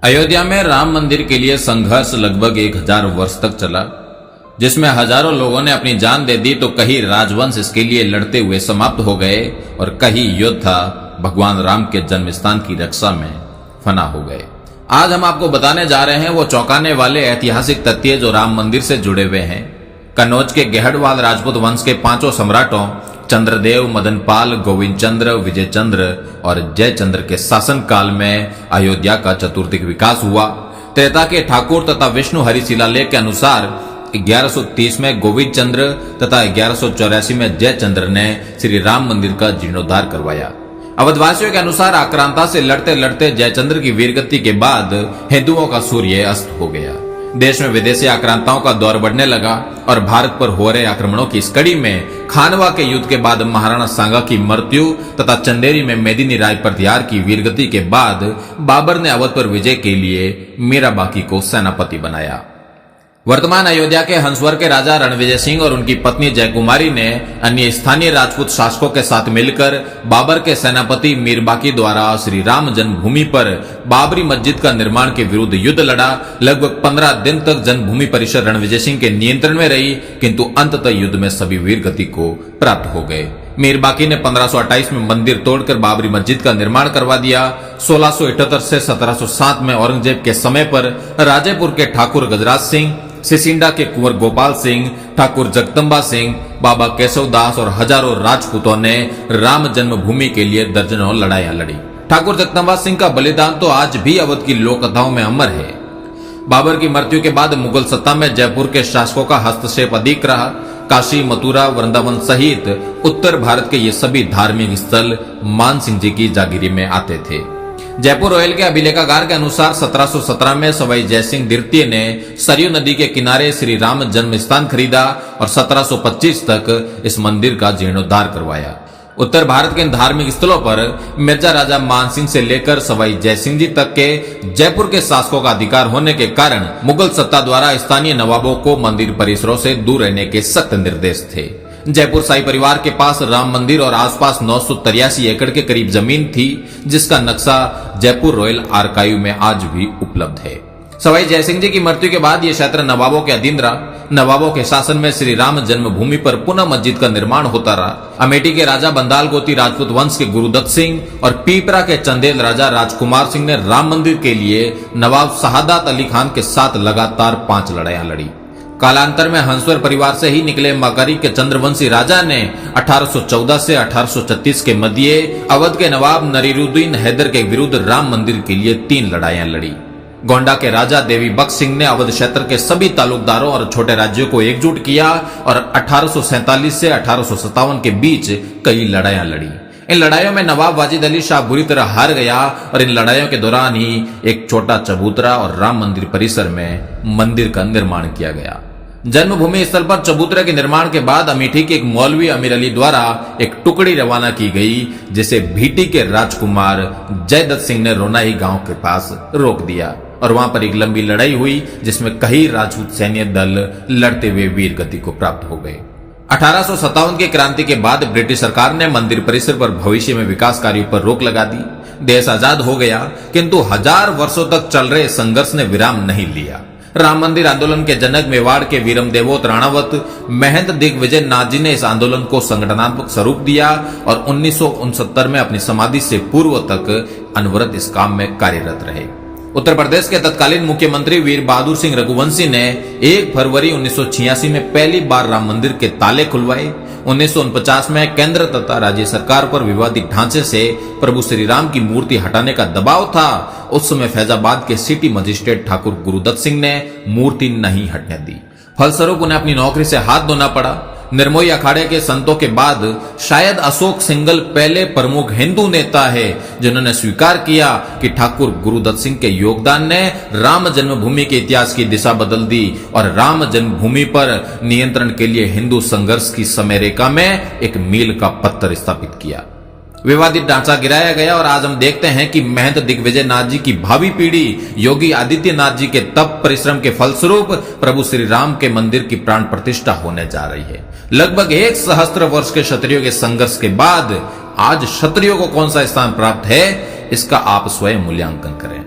अयोध्या में राम मंदिर के लिए संघर्ष लगभग 1000 वर्ष तक चला, जिसमें हजारों लोगों ने अपनी जान दे दी तो कई राजवंश इसके लिए लड़ते हुए समाप्त हो गए और कई योद्धा भगवान राम के जन्म स्थान की रक्षा में फना हो गए। आज हम आपको बताने जा रहे हैं वो चौंकाने वाले ऐतिहासिक तथ्य जो राम मंदिर से जुड़े हुए हैं। कन्नौज के गहड़वाल राजपूत वंश के 5 सम्राटों चंद्रदेव, मदनपाल, गोविंद चंद्र, विजय चंद्र और जयचंद्र के शासन काल में अयोध्या का चतुर्दिक विकास हुआ। त्रेता के ठाकुर तथा विष्णु हरि शिलालेख के अनुसार 1130 में गोविंद चंद्र तथा 1184 में जयचंद्र ने श्री राम मंदिर का जीर्णोद्धार करवाया। अवधवासियों के अनुसार आक्रांता से लड़ते लड़ते जयचंद्र की वीरगति के बाद हिंदुओं का सूर्य अस्त हो गया। देश में विदेशी आक्रांताओं का दौर बढ़ने लगा और भारत पर हो रहे आक्रमणों की इस कड़ी में खानवा के युद्ध के बाद महाराणा सांगा की मृत्यु तथा चंदेरी में मेदिनी राय प्रत्यार की वीरगति के बाद बाबर ने अवध पर विजय के लिए मीरा बाकी को सेनापति बनाया। वर्तमान अयोध्या के हंसवर के राजा रणविजय सिंह और उनकी पत्नी जयकुमारी ने अन्य स्थानीय राजपूत शासकों के साथ मिलकर बाबर के सेनापति मीर बाकी द्वारा श्री राम जन्मभूमि पर बाबरी मस्जिद का निर्माण के विरुद्ध युद्ध लड़ा। लगभग 15 दिन तक जन्मभूमि परिसर रणविजय सिंह के नियंत्रण में रही, किंतु अंततः युद्ध में सभी वीर गति को प्राप्त हो गए। मीर बाकी ने 1528 में मंदिर तोड़कर बाबरी मस्जिद का निर्माण करवा दिया। 1678 से 1707 में औरंगजेब के समय पर राजेपुर के ठाकुर गजराज सिंह, सिसिंडा के कुंवर गोपाल सिंह, ठाकुर जगदम्बा सिंह, बाबा केशव दास और हजारों राजपूतों ने राम जन्मभूमि के लिए दर्जनों लड़ाइयां लड़ी। ठाकुर जगदम्बा सिंह का बलिदान तो आज भी अवध की लोक कथाओं में अमर है। बाबर की मृत्यु के बाद मुगल सत्ता में जयपुर के शासकों का हस्तक्षेप अधिक रहा। काशी, मथुरा, वृंदावन सहित उत्तर भारत के ये सभी धार्मिक स्थल मान सिंह जी की जागीरी में आते थे। जयपुर रोयल के अभिलेखागार के अनुसार 1717 में सवाई जयसिंह द्वितीय ने सरयू नदी के किनारे श्री राम जन्म स्थान खरीदा और 1725 तक इस मंदिर का जीर्णोद्धार करवाया। उत्तर भारत के धार्मिक स्थलों पर मिर्जा राजा मानसिंह से लेकर सवाई जयसिंह जी तक के जयपुर के शासकों का अधिकार होने के कारण मुगल सत्ता द्वारा स्थानीय नवाबों को मंदिर परिसरों से दूर रहने के सख्त निर्देश थे। जयपुर शाही परिवार के पास राम मंदिर और आसपास 983 एकड़ के करीब जमीन थी, जिसका नक्शा जयपुर रॉयल आर्काइव में आज भी उपलब्ध है। सवाई जयसिंह जी की मृत्यु के बाद यह क्षेत्र नवाबों के अधीन रहा। नवाबों के शासन में श्री राम जन्मभूमि पर पुनः मस्जिद का निर्माण होता रहा। अमेठी के राजा बंदाल गोती राजपूत वंश के गुरुदत्त सिंह और पीपरा के चंदेल राजा राजकुमार सिंह ने राम मंदिर के लिए नवाब शहादत अली खान के साथ लगातार 5 लड़ाइयां लड़ी। कालांतर में हंसवर परिवार से ही निकले मकारी के चंद्रवंशी राजा ने 1814 से 1836 के मध्य अवध के नवाब नरीरुद्दीन हैदर के विरुद्ध राम मंदिर के लिए 3 लड़ाइयां लड़ी। गोंडा के राजा देवी बख्श सिंह ने अवध क्षेत्र के सभी तालुकदारों और छोटे राज्यों को एकजुट किया और 1847 से 1857 के बीच कई लड़ाइयां लड़ी। इन लड़ाइयों में नवाब वाजिद अली शाह बुरी तरह हार गया और इन लड़ाइयों के दौरान ही एक छोटा चबूतरा और राम मंदिर परिसर में मंदिर का निर्माण किया गया। जन्मभूमि स्थल पर चबूतरे के निर्माण के बाद अमेठी के एक मौलवी अमीर अली द्वारा एक टुकड़ी रवाना की गई, जिसे भीटी के राजकुमार जयदत्त सिंह ने रोनाई गांव के पास रोक दिया और वहां पर एक लंबी लड़ाई हुई, जिसमें कई राजपूत सैन्य दल लड़ते हुए वीर गति को प्राप्त हो गए। 1857 की क्रांति के बाद ब्रिटिश सरकार ने मंदिर परिसर पर भविष्य में विकास कार्यों पर रोक लगा दी। देश आजाद हो गया, किंतु 1000 वर्षों तक चल रहे संघर्ष ने विराम नहीं लिया। राम मंदिर आंदोलन के जनक मेवाड़ के वीरम देवोत राणावत महंत दिग्विजय नाथ जी ने इस आंदोलन को संगठनात्मक स्वरूप दिया और 1969 में अपनी समाधि से पूर्व तक अनवरत इस काम में कार्यरत रहे। उत्तर प्रदेश के तत्कालीन मुख्यमंत्री वीर बहादुर सिंह रघुवंशी ने 1 फरवरी 1986 में पहली बार राम मंदिर के ताले खुलवाए। 1949 में केंद्र तथा राज्य सरकार पर विवादित ढांचे से प्रभु श्री राम की मूर्ति हटाने का दबाव था। उस समय फैजाबाद के सिटी मजिस्ट्रेट ठाकुर गुरुदत्त सिंह ने मूर्ति नहीं हटने दी। फलस्वरूप उन्हें अपनी नौकरी से हाथ धोना पड़ा। निर्मोही अखाड़े के संतों के बाद शायद अशोक सिंघल पहले प्रमुख हिंदू नेता है जिन्होंने स्वीकार किया कि ठाकुर गुरुदत्त सिंह के योगदान ने राम जन्मभूमि के इतिहास की दिशा बदल दी और राम जन्मभूमि पर नियंत्रण के लिए हिंदू संघर्ष की समय रेखा में एक मील का पत्थर स्थापित किया। विवादित ढांचा गिराया गया और आज हम देखते हैं कि महंत दिग्विजय नाथ जी की भावी पीढ़ी योगी आदित्यनाथ जी के तप परिश्रम के फलस्वरूप प्रभु श्री राम के मंदिर की प्राण प्रतिष्ठा होने जा रही है। लगभग 1 सहस्त्र वर्ष के क्षत्रियों के संघर्ष के बाद आज क्षत्रियों को कौन सा स्थान प्राप्त है, इसका आप स्वयं मूल्यांकन करें।